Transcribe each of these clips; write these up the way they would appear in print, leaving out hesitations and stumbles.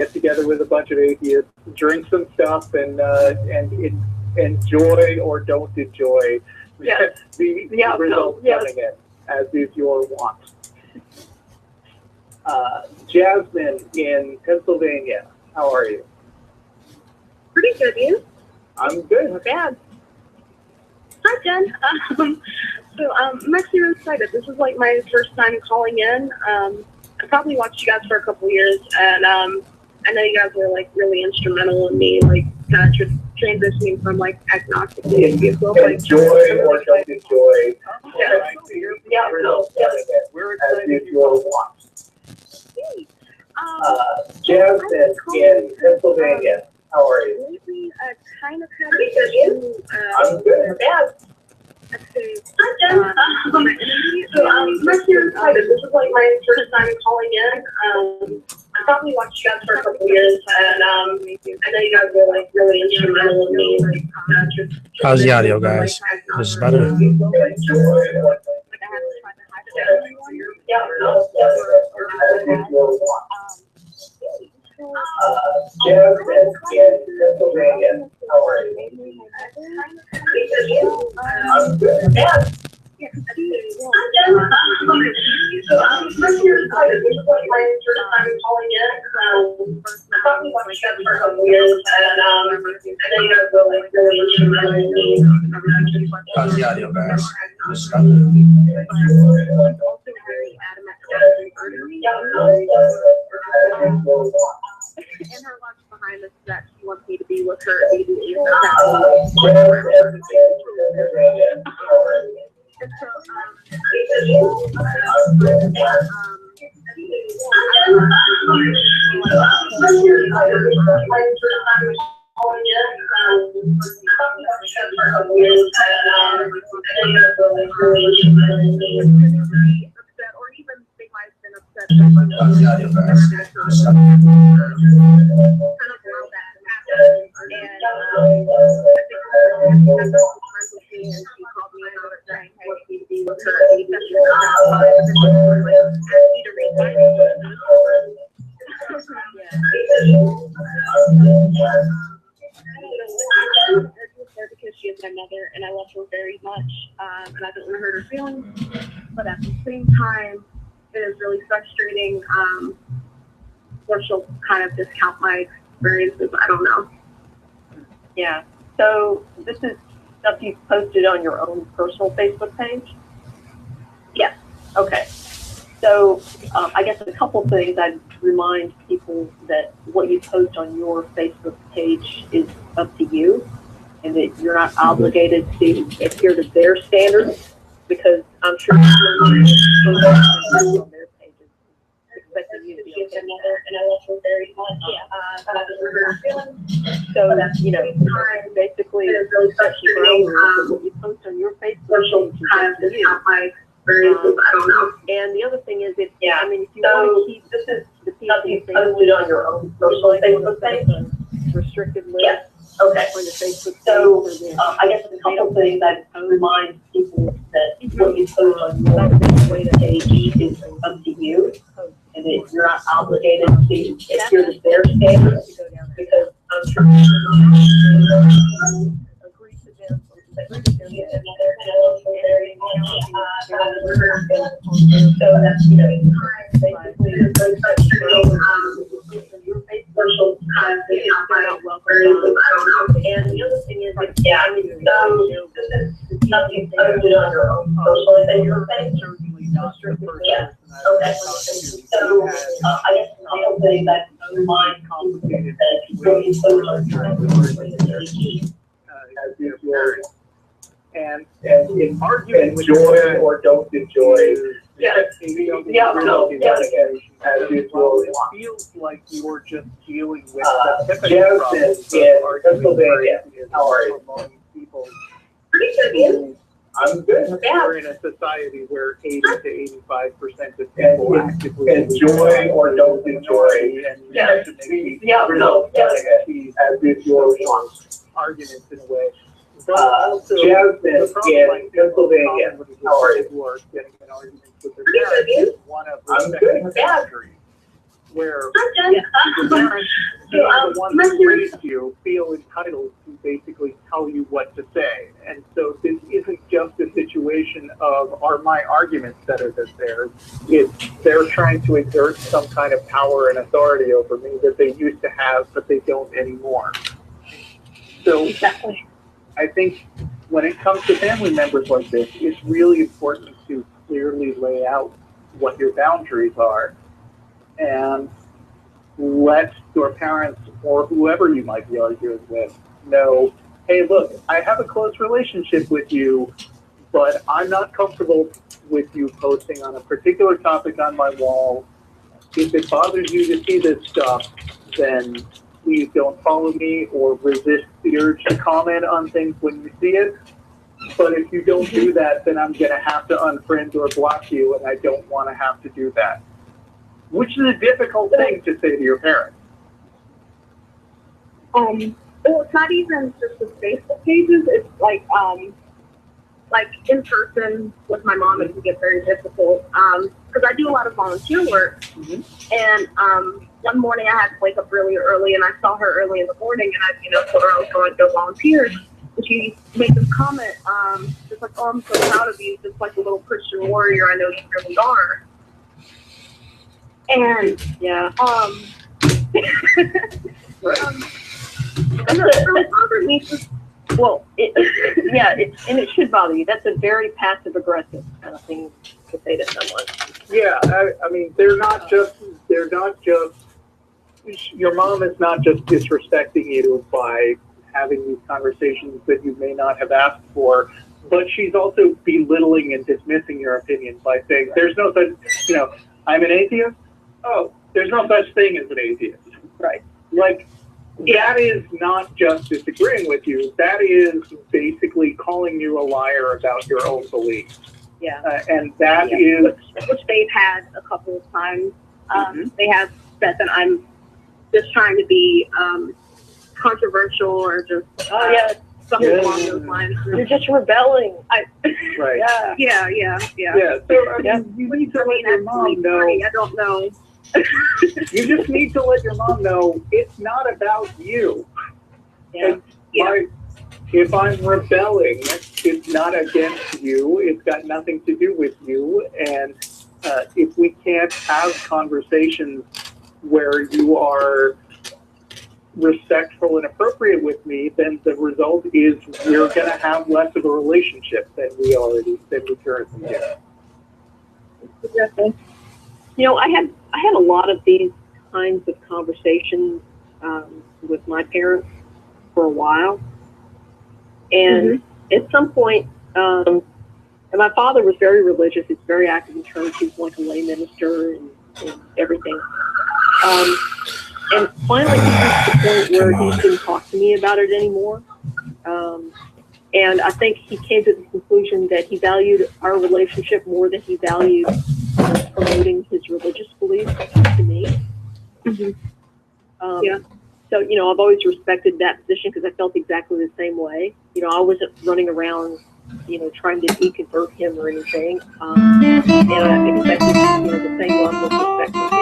get together with a bunch of atheists, drink some stuff, and enjoy or don't enjoy the results coming in, as is your want. Jasmine in Pennsylvania, how are you? Pretty good, you? I'm good. Not bad. Hi, Jen. I'm actually really excited. This is like my first time calling in. I probably watched you guys for a couple years, and I know you guys were like really instrumental in me like kind of transitioning from like agnostic to atheist. Enjoy or don't enjoy. We're excited you want. Jasmine in Pennsylvania, how are you? Lately, I kind of had a I'm good. I'm really excited. This is like my first time calling in. I probably watched you guys for a couple years, and I know you guys were like really instrumental in me. Like, how's the audio, guys? This is better. Jasmine in Pennsylvania, how are you? I'm good. How's the audio, guys? This is And her logic behind this is that she wants me to be with her immediately. Or even they might have been upset. Because she is my mother and I love her very much, and I don't want to hurt her feelings, but at the same time it is really frustrating or she'll kind of discount my experiences. I don't know. Yeah, so this is stuff you posted on your own personal Facebook page? Yes. Okay. So I guess a couple things I'd remind people that what you post on your Facebook page is up to you, and that you're not obligated to adhere to their standards, because I'm sure on their pages expecting you to be okay. And I love her very much. So that's, you know, basically what you post on your Facebook page is up to you. I don't know. And the other thing is, if Yeah. I mean, if you want to keep this is the stuff you people posted on your own personal Facebook page. restricted list Yes. Okay. on your Facebook So page, I guess a couple things I'd remind people that what you post on your page is up to you, and that you're not obligated to adhere to their standards, because I'm sure agree to them. So that's, you know, basically your social and the other thing is, so this is stuff you posted on your own social Facebook page. Yeah. Okay. So I guess a couple things that remind people that people you post on your own social As is your and in argument, enjoy or don't enjoy. As is your want. It feels like you're just dealing with the typical problems in Pennsylvania. How are you? People. I'm good. We're in a society where 80 to 85% of people actively enjoy or don't enjoy, and you have to make these as if your want arguments in a way. Jasmine in Pennsylvania, how are you? Who are getting in arguments with their parents is one of respecting boundaries. where Hi, Jen. the parents, being the ones Matthew. who raised you, feel entitled to basically tell you what to say. And so this isn't just a situation of, are my arguments better than theirs? It's they're trying to exert some kind of power and authority over me that they used to have, but they don't anymore. So Exactly. I think when it comes to family members like this, it's really important to clearly lay out what your boundaries are and let your parents or whoever you might be arguing with know, hey, look, I have a close relationship with you, but I'm not comfortable with you posting on a particular topic on my wall. If it bothers you to see this stuff, then please don't follow me or resist the urge to comment on things when you see it. But if you don't do that, then I'm going to have to unfriend or block you, and I don't want to have to do that. Which is a difficult thing to say to your parents. Well, it's not even just the Facebook pages. It's like in person with my mom, it can get very difficult. Because I do a lot of volunteer work, and one morning I had to wake up really early, and I saw her early in the morning, and I, told her I was going to go volunteer. And she made this comment, just like, "Oh, I'm so proud of you, just like a little Christian warrior. I know you really are." And Yeah. And it really bothered me. Well, and it should bother you. That's a very passive aggressive kind of thing to say to someone. Yeah, I mean, they're not just, your mom is not just disrespecting you by having these conversations that you may not have asked for, but she's also belittling and dismissing your opinion by saying, there's no such, I'm an atheist? Oh, there's no such thing as an atheist. Right. Like, that is not just disagreeing with you. That is basically calling you a liar about your own beliefs. Yeah. And that is... Which they've had a couple of times. They have said that I'm just trying to be controversial or just something along those lines. You're just rebelling. Right. Yeah. Yeah, so I mean, you need to let your mom know. I don't know. You just need to let your mom know it's not about you. Yeah. If I'm rebelling, it's not against you. It's got nothing to do with you. And if we can't have conversations where you are respectful and appropriate with me, then the result is we're going to have less of a relationship than we currently do. Exactly. I had a lot of these kinds of conversations with my parents for a while. And at some point, and my father was very religious. He's very active in church. He's like a lay minister and everything. And finally, he reached the point where he didn't talk to me about it anymore. And I think he came to the conclusion that he valued our relationship more than he valued promoting his religious beliefs to me. So, I've always respected that position because I felt exactly the same way. I wasn't running around, trying to deconvert him or anything. And I expected, the same level of respect from him.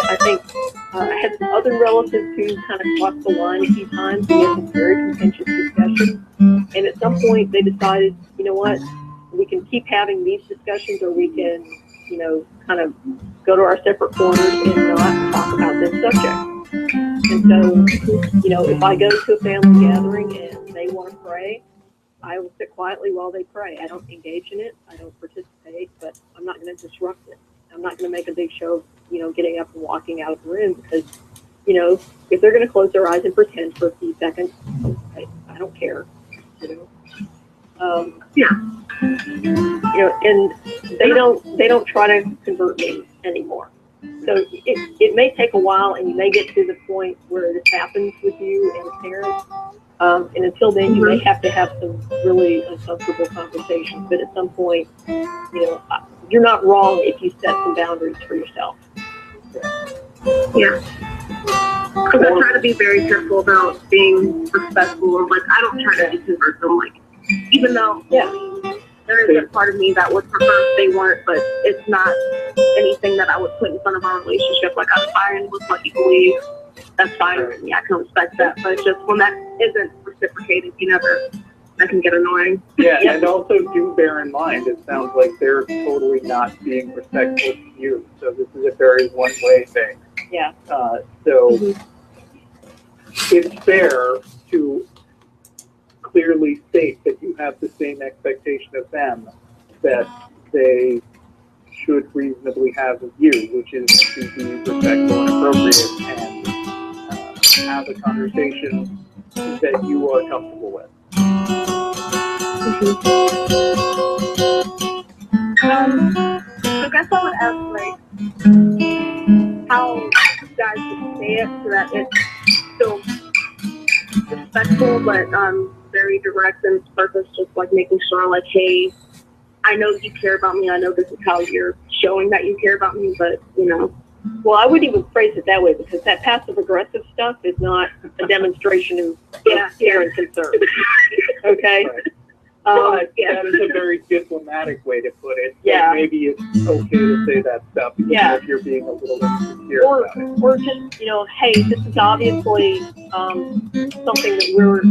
I think I had some other relatives who kind of crossed the line a few times. We had some very contentious discussions. And at some point they decided, you know what, we can keep having these discussions or we can, kind of go to our separate corners and not talk about this subject. And so, if I go to a family gathering and they want to pray, I will sit quietly while they pray. I don't engage in it. I don't participate, but I'm not going to disrupt it. I'm not going to make a big show of, getting up and walking out of the room because, if they're going to close their eyes and pretend for a few seconds, I don't care, and they don't try to convert me anymore. So it may take a while, and you may get to the point where this happens with you and a parent. And until then, you may have to have some really uncomfortable conversations. But at some point, you're not wrong if you set some boundaries for yourself. Yeah. Because I try to be very careful about being respectful. I don't try to deconvert them. Even though, there is a part of me that would prefer if they weren't, but it's not anything that I would put in front of our relationship. Like, I'm fine with what you believe. That's fine with me. I can respect that. But just when that isn't reciprocated, that can get annoying. Yeah, and also do bear in mind, it sounds like they're totally not being respectful to you. So this is a very one-way thing. Yeah. So it's fair to clearly state that you have the same expectation of them that they should reasonably have of you, which is to be respectful and appropriate and have a conversation that you are comfortable with. So I guess I would ask, like, how you guys would say it so that it's still respectful, but very direct and purpose, just like making sure, like, hey, I know you care about me. I know this is how you're showing that you care about me, but, Well, I wouldn't even phrase it that way, because that passive-aggressive stuff is not a demonstration of care and concern. Okay? Right. But that is a very diplomatic way to put it. Yeah. So maybe it's okay to say that stuff, even if you're being a little insecure about it. Or just, hey, this is obviously something that we're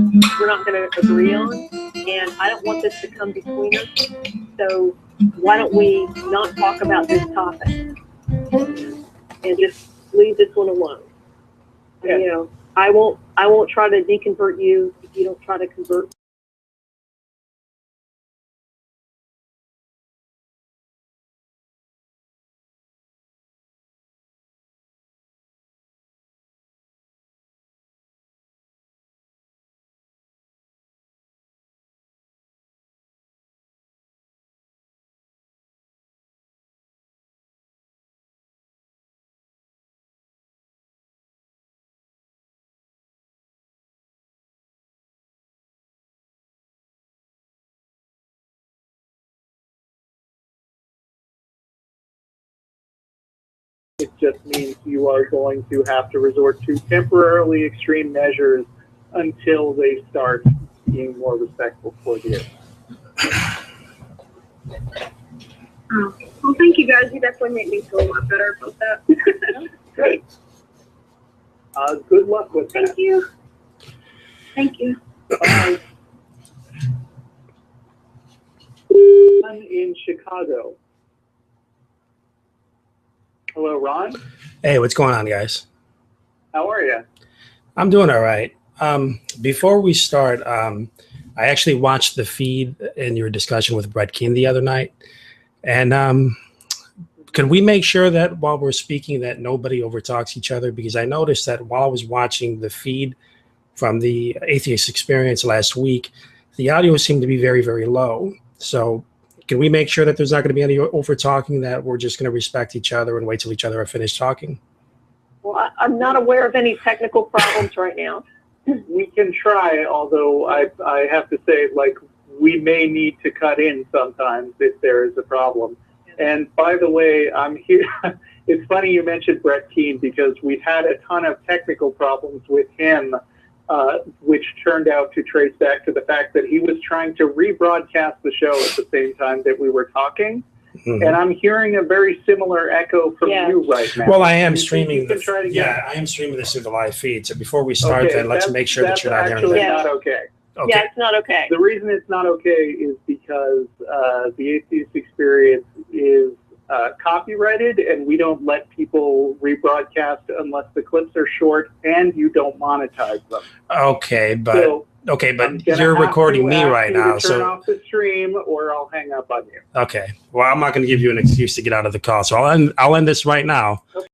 not going to agree on, and I don't want this to come between us. So why don't we not talk about this topic and just leave this one alone? Yeah. I won't try to deconvert you if you don't try to convert. It just means you are going to have to resort to temporarily extreme measures until they start being more respectful toward you. well, thank you guys. You definitely made me feel a lot better about that. Good. Good luck with that. Thank you. Thank you. Bye. Ron in Chicago. Hello, Ron. Hey, what's going on, guys? How are you? I'm doing all right. Before we start, I actually watched the feed in your discussion with Brett Keane the other night. And can we make sure that while we're speaking that nobody overtalks each other? Because I noticed that while I was watching the feed from the atheist experience last week, the audio seemed to be very, very low. So can we make sure that there's not going to be any over-talking, that we're just going to respect each other and wait till each other are finished talking? Well, I'm not aware of any technical problems right now. We can try, although I have to say, like, we may need to cut in sometimes if there is a problem. And by the way, I'm here. It's funny you mentioned Brett Keane, because we've had a ton of technical problems with him, which turned out to trace back to the fact that he was trying to rebroadcast the show at the same time that we were talking. Mm-hmm. And I'm hearing a very similar echo from you right now. Well, I am streaming. I am streaming this through the live feed. So before we start, then let's make sure that you're not hearing that. That's actually not okay. Okay. Yeah, it's not okay. The reason it's not okay is because the atheist experience is copyrighted, and we don't let people rebroadcast unless the clips are short and you don't monetize them. Okay, but you're recording me right now, so turn off the stream, or I'll hang up on you. Okay. Well, I'm not going to give you an excuse to get out of the call, so I'll end this right now. Okay.